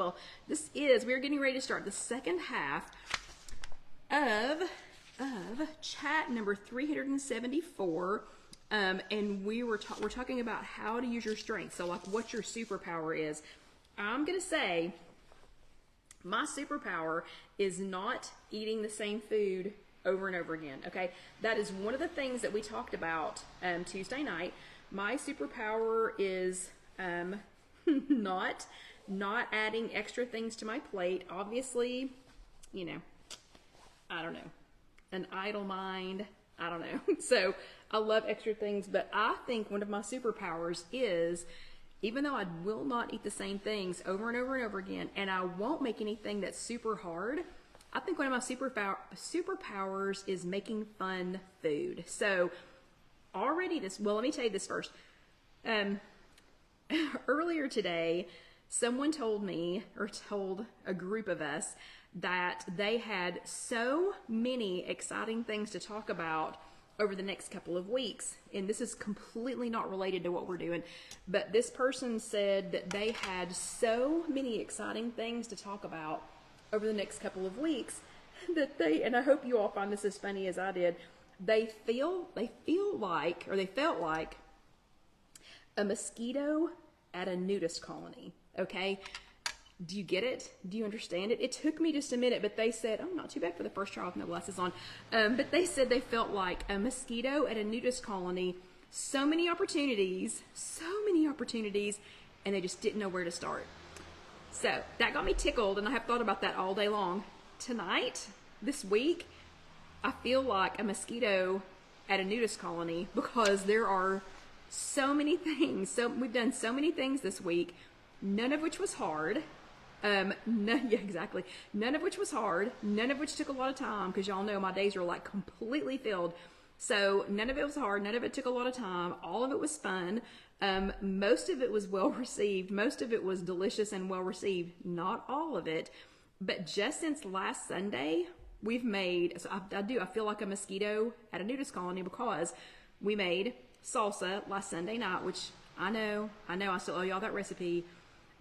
well, we're getting ready to start the second half of chat number 374. And we're talking about how to use your strength. So like what your superpower is. I'm going to say my superpower is not eating the same food over and over again. Okay. That is one of the things that we talked about, Tuesday night. My superpower is, not adding extra things to my plate. Obviously, you know, I don't know, an idle mind. I don't know. So I love extra things, but I think one of my superpowers is, even though I will not eat the same things over and over and over again, and I won't make anything that's super hard, I think one of my superpowers is making fun food. So already let me tell you this first. Earlier today, someone told me, or told a group of us, that they had so many exciting things to talk about over the next couple of weeks. And this is completely not related to what we're doing, but this person said that they had so many exciting things to talk about over the next couple of weeks that and I hope you all find this as funny as I did, they felt like a mosquito at a nudist colony. Okay. Do you get it? Do you understand it? It took me just a minute, but they said, oh, not too bad for the first trial with no glasses on. But they said they felt like a mosquito at a nudist colony. So many opportunities, and they just didn't know where to start. So that got me tickled, and I have thought about that all day long. Tonight, this week, I feel like a mosquito at a nudist colony because there are so many things. So we've done so many things this week, none of which was hard. Yeah, exactly. None of which was hard. None of which took a lot of time, because y'all know my days are like completely filled. So none of it was hard. None of it took a lot of time. All of it was fun. Most of it was well received. Most of it was delicious and well received. Not all of it, but just since last Sunday, we've made, so I feel like a mosquito at a nudist colony, because we made salsa last Sunday night, which I know, I still owe y'all that recipe.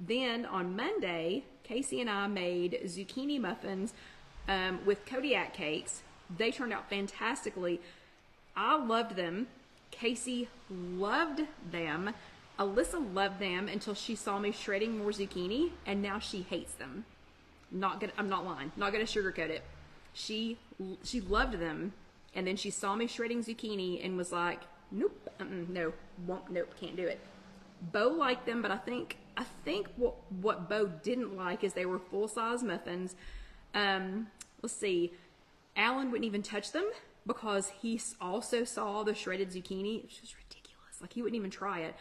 Then on Monday, Casey and I made zucchini muffins with Kodiak cakes. They turned out fantastically. I loved them. Casey loved them. Alyssa loved them until she saw me shredding more zucchini, and now she hates them. I'm not lying. Not gonna sugarcoat it. She loved them, and then she saw me shredding zucchini and was like, nope, no, nope, can't do it. Bo liked them, but I think what Bo didn't like is they were full-size muffins. Let's see. Alan wouldn't even touch them because he also saw the shredded zucchini. It's just ridiculous. Like, he wouldn't even try it.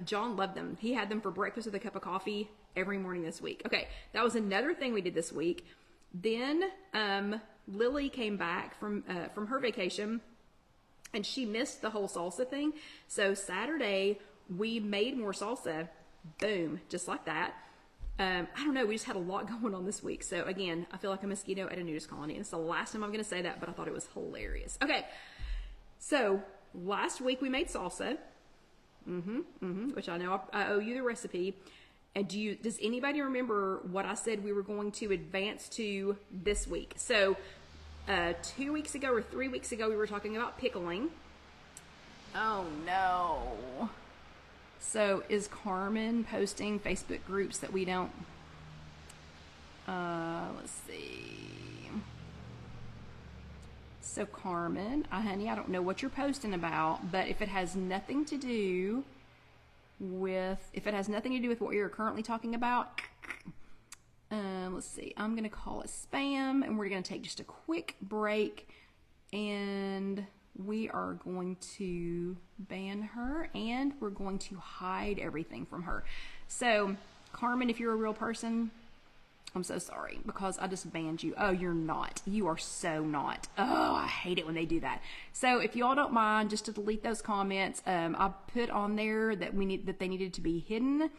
John loved them. He had them for breakfast with a cup of coffee every morning this week. Okay, that was another thing we did this week. Then Lily came back from her vacation, and she missed the whole salsa thing. So Saturday, we made more salsa. Boom, just like that. I don't know, we just had a lot going on this week. So again, I feel like a mosquito at a nudist colony. And it's the last time I'm going to say that, but I thought it was hilarious. Okay, so last week we made salsa, which I know I owe you the recipe. And does anybody remember what I said we were going to advance to this week? So 2 weeks ago or 3 weeks ago, we were talking about pickling. Oh no. So is Carmen posting Facebook groups that we don't, let's see. So Carmen, honey, I don't know what you're posting about, but if it has nothing to do with what you're currently talking about, let's see, I'm going to call it spam, and we're going to take just a quick break, and we are going to ban her, and we're going to hide everything from her. So Carmen, if you're a real person, I'm so sorry because I just banned you. Oh, you're not. You are so not. Oh, I hate it when they do that. So if y'all don't mind, just to delete those comments, I put on there that they needed to be hidden.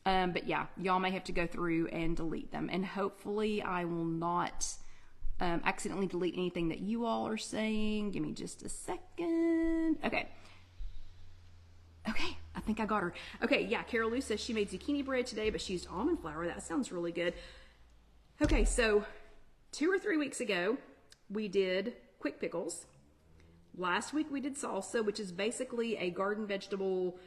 But yeah, y'all may have to go through and delete them, and hopefully I will not accidentally delete anything that you all are saying. Give me just a second. Okay. I think I got her. Okay, yeah, Carol Lou says she made zucchini bread today, but she used almond flour. That sounds really good. Okay, so 2 or 3 weeks ago, we did quick pickles. Last week we did salsa, which is basically a garden vegetable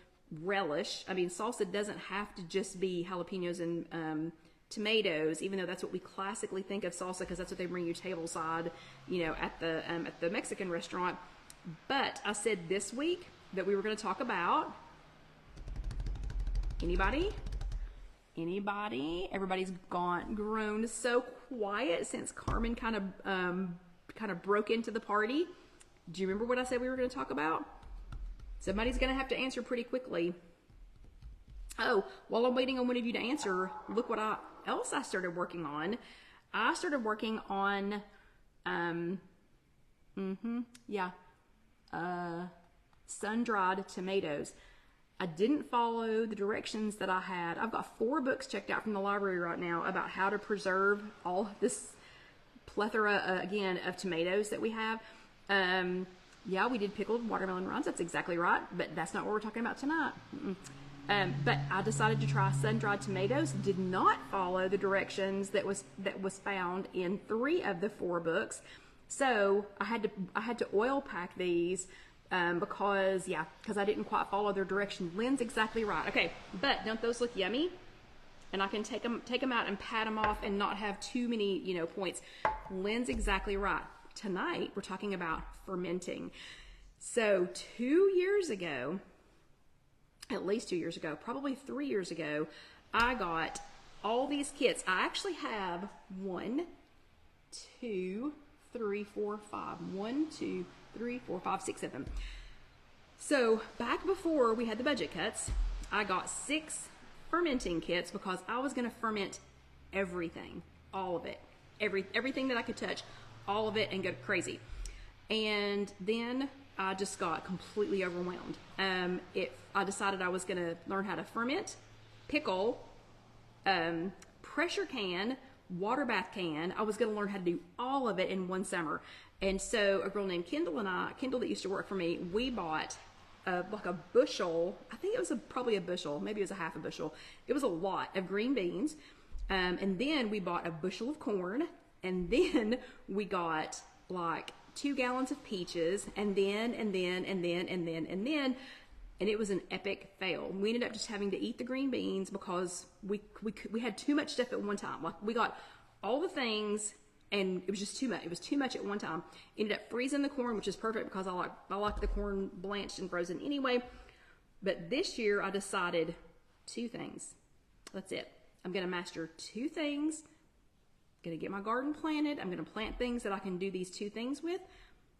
relish. I mean, salsa doesn't have to just be jalapenos and tomatoes, even though that's what we classically think of salsa, because that's what they bring you tableside, you know, at the Mexican restaurant. But I said this week that we were going to talk about anybody? Everybody's grown so quiet since Carmen kind of broke into the party. Do you remember what I said we were going to talk about? Somebody's going to have to answer pretty quickly. Oh, while I'm waiting on one of you to answer, look what else I started working on. I started working on, sun-dried tomatoes. I didn't follow the directions that I had. I've got 4 books checked out from the library right now about how to preserve all this plethora, again, of tomatoes that we have. Yeah, we did pickled watermelon rinds. That's exactly right, but that's not what we're talking about tonight. But I decided to try sun-dried tomatoes. Did not follow the directions that was found in 3 of the 4 books. So I had to oil pack these because I didn't quite follow their direction. Lynn's exactly right. Okay, but don't those look yummy? And I can take them out and pat them off and not have too many, you know, points. Lynn's exactly right. Tonight we're talking about fermenting. So 2 years ago, at least 2 years ago, probably 3 years ago, I got all these kits. I actually have 1, 2, 3, 4, 5. 1, 2, 3, 4, 5, 6 of them. So back before we had the budget cuts, I got 6 fermenting kits because I was going to ferment everything, all of it, everything that I could touch, all of it, and go crazy. And then I just got completely overwhelmed. I decided I was going to learn how to ferment, pickle, pressure can, water bath can. I was going to learn how to do all of it in one summer. And so a girl named Kendall and I, Kendall that used to work for me, we bought like a bushel. I think it was probably a bushel, maybe it was a half a bushel. It was a lot of green beans. And then we bought a bushel of corn. And then we got like 2 gallons of peaches, and then, and it was an epic fail. We ended up just having to eat the green beans because we had too much stuff at one time. Like we got all the things, and it was just too much. It was too much at one time. Ended up freezing the corn, which is perfect because I like the corn blanched and frozen anyway. But this year I decided 2 things. That's it. I'm going to master 2 things. Going to get my garden planted. I'm going to plant things that I can do these 2 things with.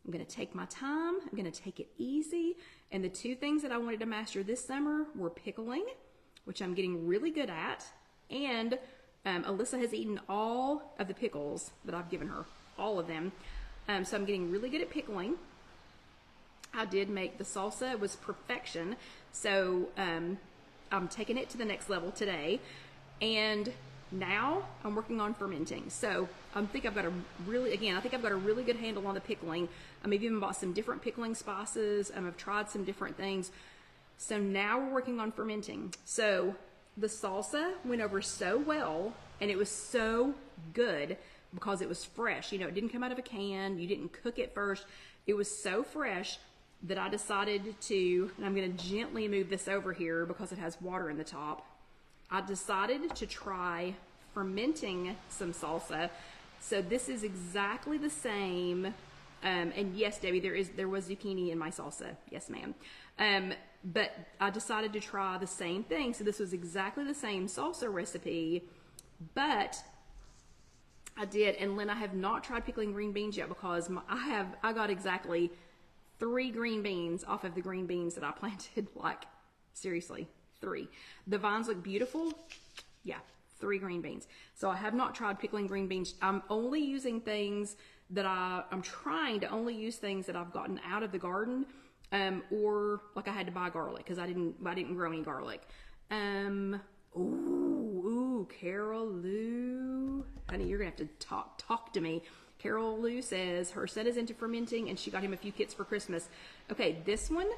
I'm going to take my time. I'm going to take it easy. And the 2 things that I wanted to master this summer were pickling, which I'm getting really good at. And Alyssa has eaten all of the pickles that I've given her, all of them. So I'm getting really good at pickling. I did make the salsa. It was perfection. So I'm taking it to the next level today. And now I'm working on fermenting. So I think I've got a really good handle on the pickling. I've even bought some different pickling spices. I've tried some different things. So now we're working on fermenting. So the salsa went over so well, and it was so good because it was fresh. You know, it didn't come out of a can. You didn't cook it first. It was so fresh that I decided to, and I'm going to gently move this over here because it has water in the top. I decided to try fermenting some salsa. So this is exactly the same. And yes, Debbie, there was zucchini in my salsa. Yes, ma'am. But I decided to try the same thing. So this was exactly the same salsa recipe, but I did. And Lynn, I have not tried pickling green beans yet because I got exactly 3 green beans off of the green beans that I planted. Like seriously, 3. The vines look beautiful. Yeah, 3 green beans. So I have not tried pickling green beans. I'm only using things that I'm trying to only use things that I've gotten out of the garden, or like I had to buy garlic because I didn't grow any garlic. Ooh, Carol Lou, honey, you're gonna have to talk to me. Carol Lou says her son is into fermenting and she got him a few kits for Christmas. Okay, this one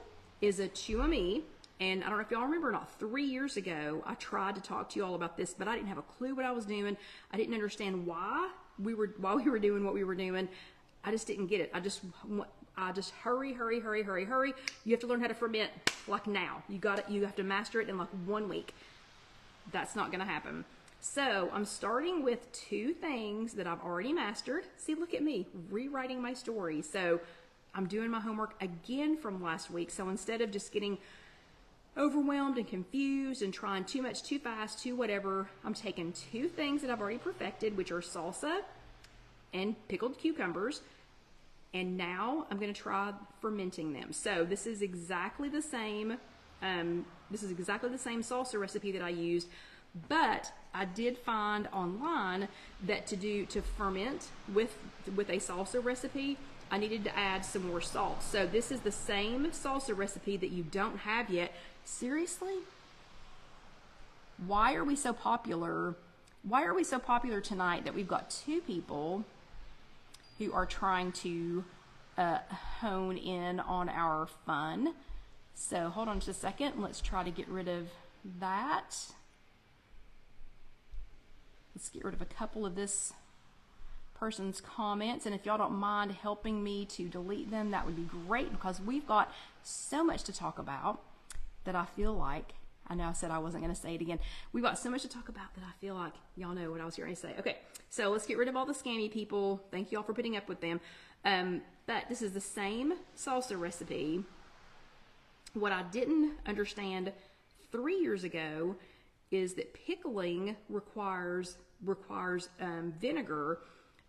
is a Chew-a-Me And I don't know if y'all remember or not, 3 years ago, I tried to talk to you all about this, but I didn't have a clue what I was doing. I didn't understand why we were doing what we were doing. I just didn't get it. I just hurry. You have to learn how to ferment like now. You have to master it in like 1 week. That's not gonna happen. So I'm starting with 2 things that I've already mastered. See, look at me, rewriting my story. So I'm doing my homework again from last week. So instead of just getting overwhelmed and confused and trying too much, too fast, too whatever, I'm taking 2 things that I've already perfected, which are salsa and pickled cucumbers. And now I'm going to try fermenting them. So this is exactly the same. Salsa recipe that I used, but I did find online that to ferment with a salsa recipe, I needed to add some more salt. So this is the same salsa recipe that you don't have yet. Seriously? Why are we so popular? Why are we so popular tonight that we've got 2 people who are trying to hone in on our fun? So hold on just a second. Let's try to get rid of that. Let's get rid of a couple of this person's comments. And if y'all don't mind helping me to delete them, that would be great, because we've got so much to talk about that I feel like, I know I said I wasn't going to say it again. We've got so much to talk about that I feel like y'all know what I was going to say. Okay, so let's get rid of all the scammy people. Thank y'all for putting up with them. But this is the same salsa recipe. What I didn't understand 3 years ago is that pickling requires vinegar.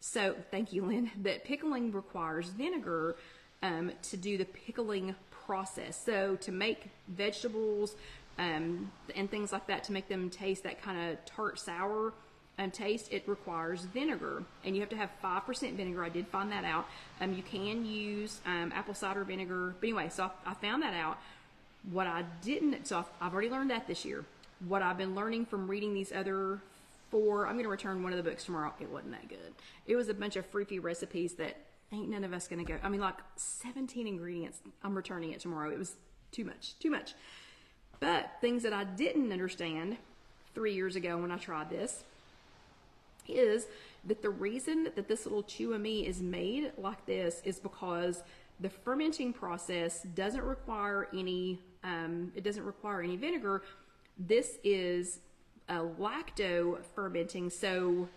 So thank you, Lynn. That pickling requires vinegar to do the pickling process. So to make vegetables and things like that, to make them taste that kind of tart sour taste, it requires vinegar, and you have to have 5% vinegar. I did find that out. You can use apple cider vinegar, but anyway, so I found that out. What I didn't, so I've already learned that this year. What I've been learning from reading these other 4, I'm going to return one of the books tomorrow. It wasn't that good. It was a bunch of fruity recipes that ain't none of us going to go. I mean, like 17 ingredients. I'm returning it tomorrow. It was too much. But things that I didn't understand 3 years ago when I tried this is that the reason that this little chew of me is made like this is because the fermenting process doesn't require any vinegar. This is a lacto fermenting, so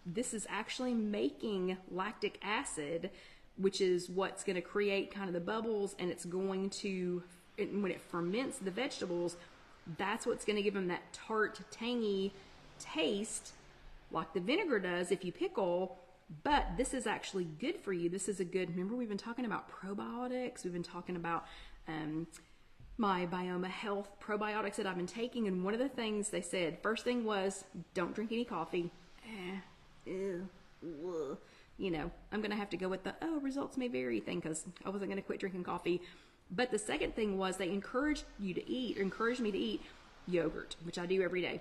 this is actually making lactic acid, which is what's going to create kind of the bubbles, and it's going to, when it ferments the vegetables, that's what's going to give them that tart, tangy taste like the vinegar does if you pickle. But this is actually good for you. This is a good, remember we've been talking about probiotics. We've been talking about my Bioma Health probiotics that I've been taking. And one of the things they said, first thing was, don't drink any coffee. You know, I'm going to have to go with the, results may vary thing, because I wasn't going to quit drinking coffee. But the second thing was they encouraged me to eat yogurt, which I do every day.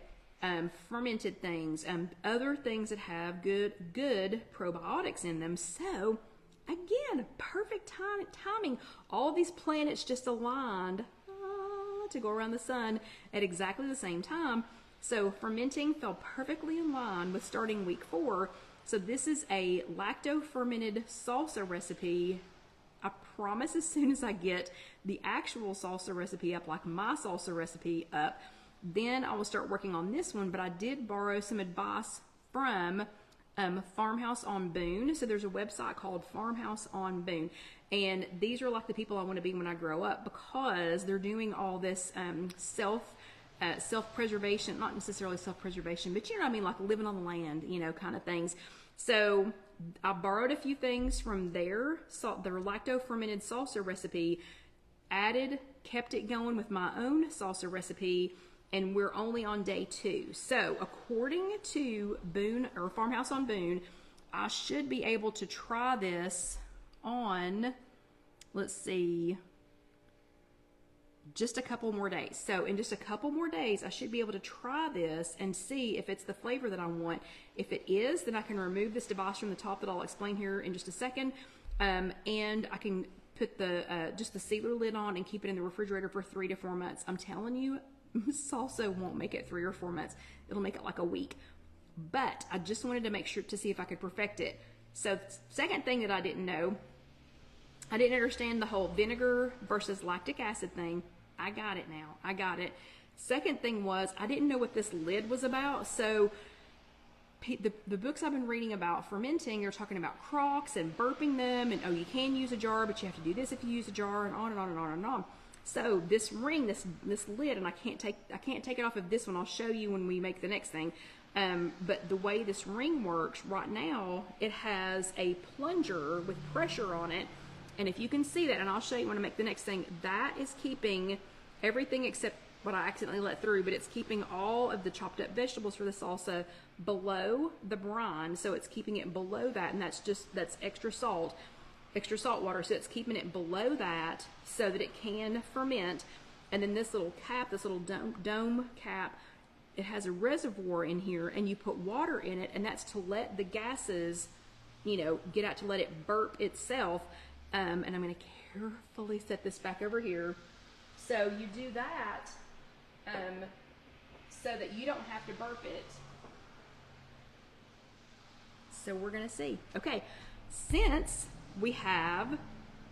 Fermented things, other things that have good probiotics in them. So again, perfect timing. All these planets just aligned to go around the sun at exactly the same time. So fermenting fell perfectly in line with starting week 4. So this is a lacto fermented salsa recipe. I promise as soon as I get the actual salsa recipe up, like my salsa recipe up, then I will start working on this one. But I did borrow some advice from Farmhouse on Boone. So there's a website called Farmhouse on Boone, and these are like the people I want to be when I grow up, because they're doing all this self-preservation, not necessarily self-preservation, but you know what I mean, like living on the land, you know, kind of things. So I borrowed a few things from their lacto fermented salsa recipe, kept it going with my own salsa recipe, and we're only on day 2. So according to Boone, or Farmhouse on Boone, I should be able to try this on, let's see, just a couple more days. So in just a couple more days, I should be able to try this and see if it's the flavor that I want. If it is, then I can remove this device from the top that I'll explain here in just a second. And I can put the just the sealer lid on and keep it in the refrigerator for 3 to 4 months. I'm telling you, salsa won't make it 3 or 4 months. It'll make it like a week. But I just wanted to make sure to see if I could perfect it. So second thing that I didn't know, I didn't understand the whole vinegar versus lactic acid thing. I got it now. I got it. Second thing was, I didn't know what this lid was about. So the books I've been reading about fermenting are talking about crocks and burping them, and oh, you can use a jar, but you have to do this if you use a jar, and on and on and on and on. So this ring, this lid, and I can't take it off of this one. I'll show you when we make the next thing. But the way this ring works right now, it has a plunger with pressure on it, and if you can see that, and I'll show you when I make the next thing, that is keeping everything except what I accidentally let through, but it's keeping all of the chopped up vegetables for the salsa below the brine, so it's keeping it below that, and that's extra salt water, so it's keeping it below that so that it can ferment. And then this little cap, this little dome cap, it has a reservoir in here, and you put water in it, and that's to let the gases, get out, to let it burp itself. And I'm going to carefully set this back over here. So you do that so that you don't have to burp it. So we're going to see. Okay, since we have,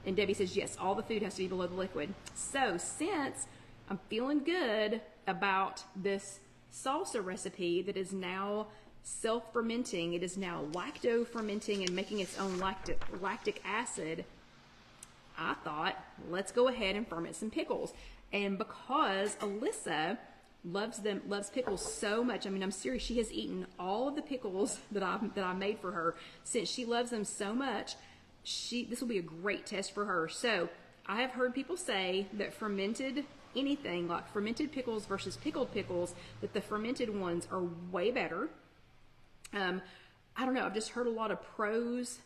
and Debbie says, yes, all the food has to be below the liquid. So since I'm feeling good about this salsa recipe that is now self-fermenting, it is now lacto-fermenting and making its own lactic acid, I thought, let's go ahead and ferment some pickles. And because Alyssa loves pickles so much, I mean, I'm serious, she has eaten all of the pickles that I made for her. Since she loves them so much, this will be a great test for her. So I have heard people say that fermented anything, like fermented pickles versus pickled pickles, that the fermented ones are way better. I don't know, I've just heard a lot of pros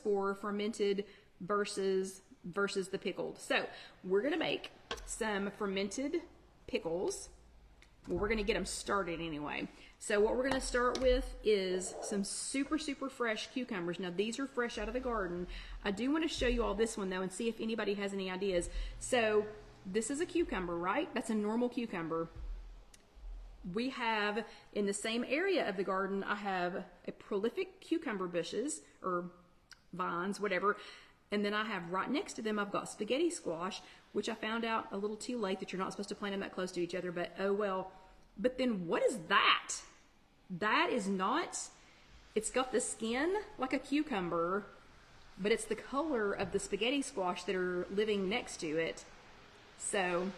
for fermented versus the pickled. So we're gonna make some fermented pickles. Well, we're gonna get them started anyway. So what we're gonna start with is some super fresh cucumbers. Now these are fresh out of the garden. I do want to show you all this one though and see if anybody has any ideas. So this is a cucumber, right? That's a normal cucumber. We have, in the same area of the garden, I have a prolific cucumber bushes or vines, whatever. And then I have right next to them, I've got spaghetti squash, which I found out a little too late that you're not supposed to plant them that close to each other, but oh well. But then what is that? That is not, it's got the skin like a cucumber, but it's the color of the spaghetti squash that are living next to it. So,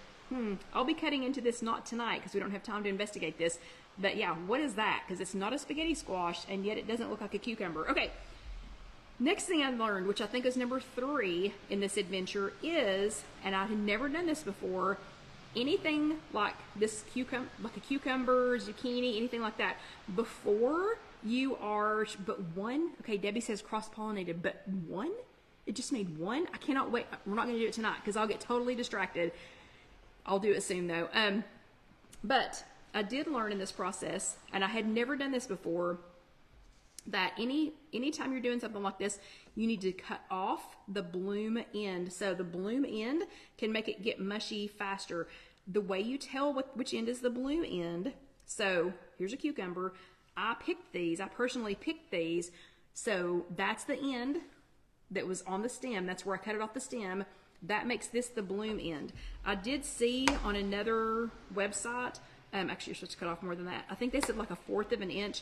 I'll be cutting into this not tonight because we don't have time to investigate this. But yeah, what is that? Because it's not a spaghetti squash, and yet it doesn't look like a cucumber. Okay. Next thing I learned, which I think is number 3 in this adventure, is, and I had never done this before, anything like this like a cucumber, zucchini, anything like that, before you are, but one, okay, Debbie says cross-pollinated, but one? It just made one? I cannot wait. We're not going to do it tonight because I'll get totally distracted. I'll do it soon though. But I did learn in this process, and I had never done this before, that anytime you're doing something like this, you need to cut off the bloom end. So the bloom end can make it get mushy faster. The way you tell which end is the bloom end, so here's a cucumber. I personally picked these. So that's the end that was on the stem. That's where I cut it off the stem. That makes this the bloom end. I did see on another website, actually you're supposed to cut off more than that. I think they said like 1/4 of an inch.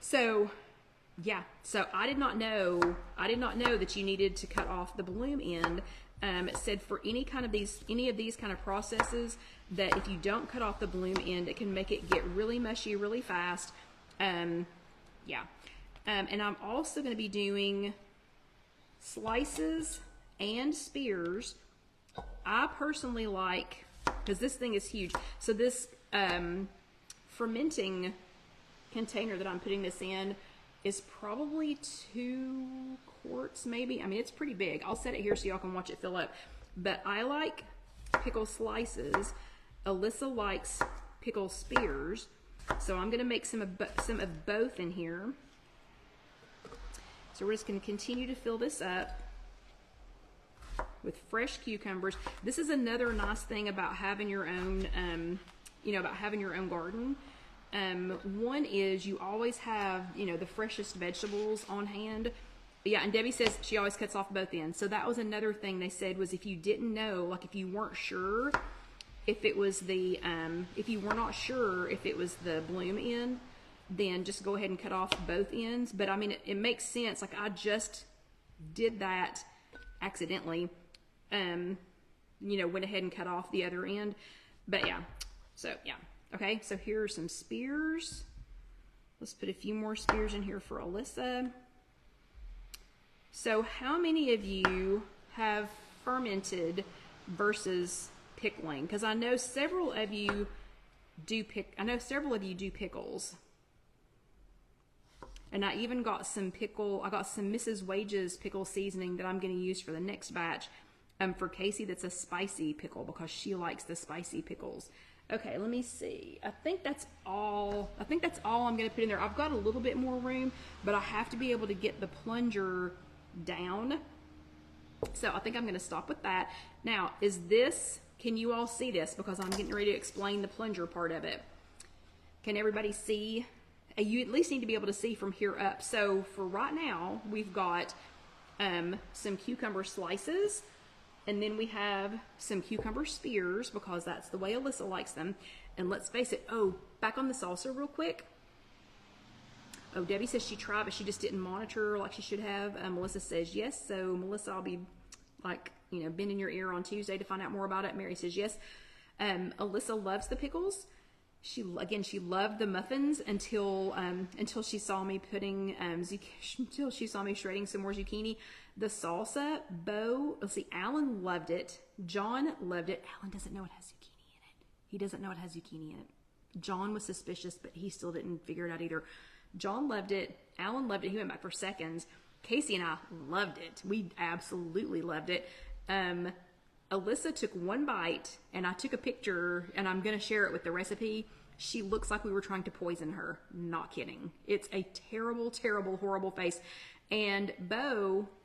So yeah, so I did not know that you needed to cut off the bloom end. It said for any of these kind of processes, that if you don't cut off the bloom end, it can make it get really mushy really fast. Yeah. And I'm also going to be doing slices and spears. I personally like, because this thing is huge, so this fermenting container that I'm putting this in is probably 2 quarts maybe. I mean, it's pretty big. I'll set it here so y'all can watch it fill up. But I like pickle slices. Alyssa likes pickle spears. So I'm going to make some of both in here. So we're just going to continue to fill this up. with fresh cucumbers. This is another nice thing about having your own, you know, about having your own garden. One is you always have, you know, the freshest vegetables on hand. Yeah, and Debbie says she always cuts off both ends. So that was another thing they said, was if you didn't know, like if you weren't sure if it was the, if you were not sure if it was the bloom end, then just go ahead and cut off both ends. But I mean, it makes sense. Like I just did that accidentally, you know, went ahead and cut off the other end. But yeah, so yeah. Okay, so here are some spears. Let's put a few more spears in here for Alyssa. So how many of you have fermented versus pickling? Because I know several of you do pickles. And I even got some I got some Mrs. Wage's pickle seasoning that I'm going to use for the next batch for Casey. That's a spicy pickle because she likes the spicy pickles. Okay, let me see. I think that's all I'm going to put in there. I've got a little bit more room, but I have to be able to get the plunger down. So I think I'm going to stop with that. Now, can you all see this? Because I'm getting ready to explain the plunger part of it. Can everybody see? You at least need to be able to see from here up. So for right now, we've got some cucumber slices, and then we have some cucumber spears because that's the way Alyssa likes them. And let's face it, oh, back on the salsa real quick. Oh, Debbie says she tried, but she just didn't monitor like she should have. Melissa says yes. So Melissa, I'll be like, you know, bending your ear on Tuesday to find out more about it. Mary says yes. Alyssa loves the pickles. She loved the muffins until she saw me putting until she saw me shredding some more zucchini. The salsa, Alan loved it. John loved it. Alan doesn't know it has zucchini in it. He doesn't know it has zucchini in it. John was suspicious, but he still didn't figure it out either. John loved it. Alan loved it. He went back for seconds. Casey and I loved it. We absolutely loved it. Alyssa took one bite, and I took a picture, and I'm going to share it with the recipe. She looks like we were trying to poison her. Not kidding. It's a terrible, terrible, horrible face. And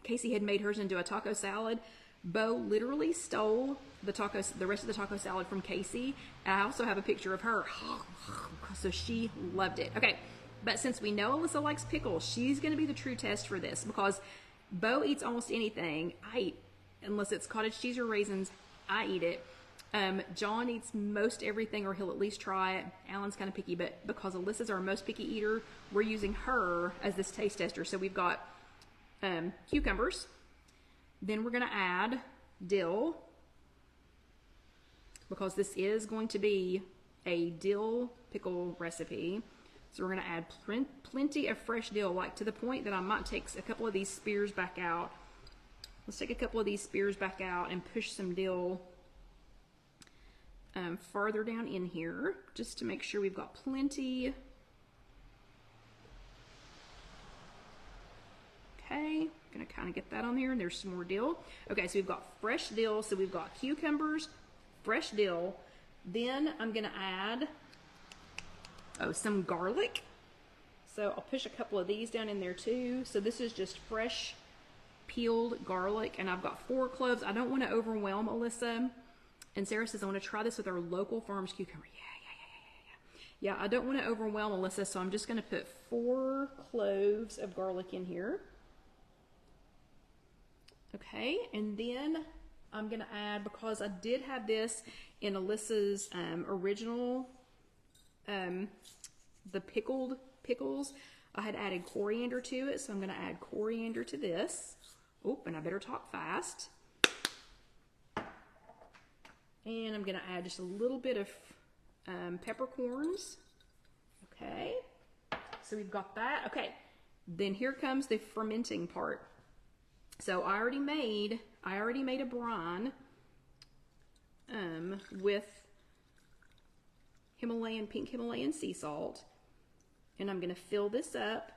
Casey had made hers into a taco salad. Bo literally stole the rest of the taco salad from Casey. And I also have a picture of her. So she loved it. Okay, but since we know Alyssa likes pickles, she's going to be the true test for this because Bo eats almost anything. I eat, unless it's cottage cheese or raisins, I eat it. John eats most everything, or he'll at least try it. Alan's kind of picky, but because Alyssa's our most picky eater, we're using her as this taste tester. So we've got cucumbers. Then we're going to add dill, because this is going to be a dill pickle recipe. So we're going to add plenty of fresh dill, like to the point that I might take a couple of these spears back out. Let's take a couple of these spears back out and push some dill farther down in here, just to make sure we've got plenty. Okay, gonna kind of get that on there, and there's some more dill. Okay, so we've got fresh dill, so we've got cucumbers, fresh dill. Then I'm gonna add some garlic. So I'll push a couple of these down in there too. So this is just fresh peeled garlic, and I've got 4 cloves. I don't want to overwhelm Alyssa. And Sarah says I want to try this with our local farm's cucumber. Yeah, I don't want to overwhelm Alyssa, so I'm just going to put 4 cloves of garlic in here. Okay, and then I'm going to add, because I did have this in Alyssa's original, the pickled pickles, I had added coriander to it, so I'm going to add coriander to this. Oh, and I better talk fast. And I'm going to add just a little bit of peppercorns. Okay, so we've got that. Okay, then here comes the fermenting part. So I already made a brine with pink Himalayan sea salt, and I'm going to fill this up.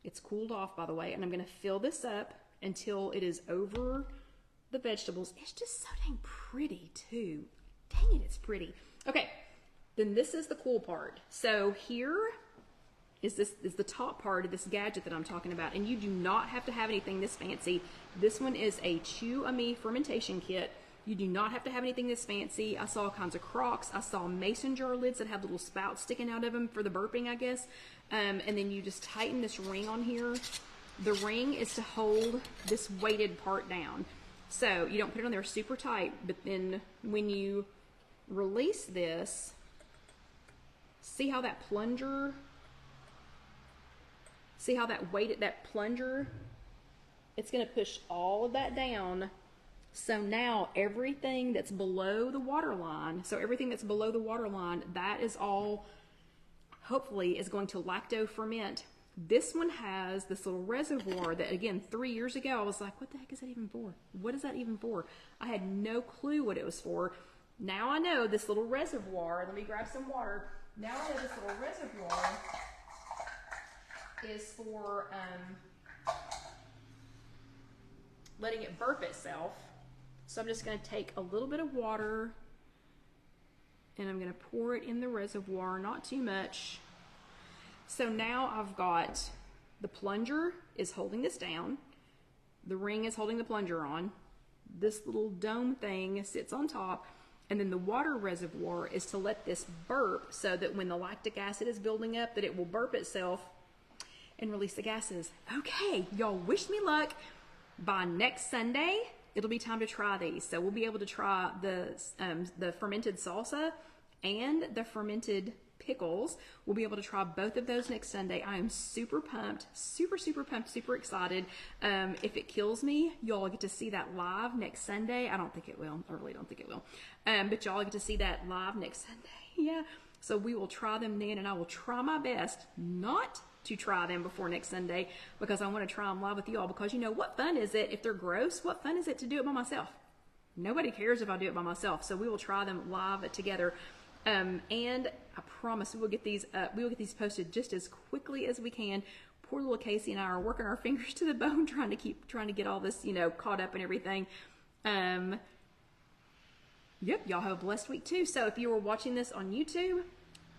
It's cooled off, by the way, and I'm going to fill this up until it is over the vegetables. It's just so dang pretty too. Dang it, it's pretty. Okay, then this is the cool part. So here is the top part of this gadget that I'm talking about. And you do not have to have anything this fancy. This one is a Chew-A-Me fermentation kit. You do not have to have anything this fancy. I saw all kinds of crocks. I saw mason jar lids that have little spouts sticking out of them for the burping, I guess. And then you just tighten this ring on here. The ring is to hold this weighted part down. So you don't put it on there super tight, but then when you release this, see how that plunger, see how that weighted, that plunger, it's going to push all of that down. So now everything that's below the water line, that is all, hopefully, is going to lacto ferment. This one has this little reservoir that, again, 3 years ago, I was like, what the heck is that even for? What is that even for? I had no clue what it was for. Now I know this little reservoir, let me grab some water. Now I know this little reservoir is for letting it burp itself. So I'm just going to take a little bit of water and I'm going to pour it in the reservoir, not too much. So now I've got the plunger is holding this down. The ring is holding the plunger on. This little dome thing sits on top. And then the water reservoir is to let this burp so that when the lactic acid is building up, that it will burp itself and release the gases. Okay, y'all wish me luck. By next Sunday, it'll be time to try these. So we'll be able to try the fermented salsa and the fermented pickles. We'll be able to try both of those next Sunday. I am super pumped, super pumped, super excited. If it kills me, y'all get to see that live next Sunday. I don't think it will. I really don't think it will. But y'all get to see that live next Sunday. Yeah. So we will try them then, and I will try my best not to try them before next Sunday because I want to try them live with you all, because you know, what fun is it if they're gross? What fun is it to do it by myself? Nobody cares if I do it by myself. So we will try them live together. And I promise we will get these posted just as quickly as we can. Poor little Casey and I are working our fingers to the bone trying to get all this, you know, caught up and everything. Yep, y'all have a blessed week too. So if you were watching this on YouTube,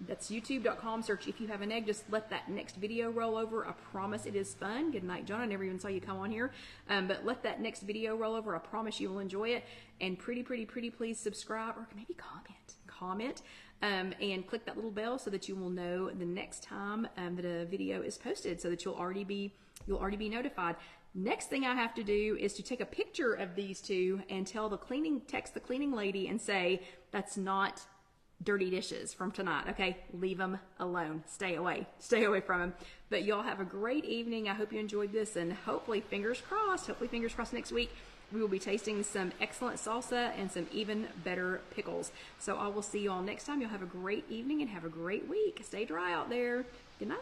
that's youtube.com, search If You Have an Egg. Just let that next video roll over. I promise it is fun. Good night, John. I never even saw you come on here. But let that next video roll over. I promise you will enjoy it. And pretty please subscribe, or maybe comment, and click that little bell so that you will know the next time that a video is posted, so that you'll already be notified. Next thing I have to do is to take a picture of these two and text the cleaning lady and say, that's not dirty dishes from tonight. Okay, leave them alone. Stay away from them. But y'all have a great evening. I hope you enjoyed this, and hopefully, fingers crossed next week we will be tasting some excellent salsa and some even better pickles. So I will see you all next time. Y'all have a great evening and have a great week. Stay dry out there. Good night.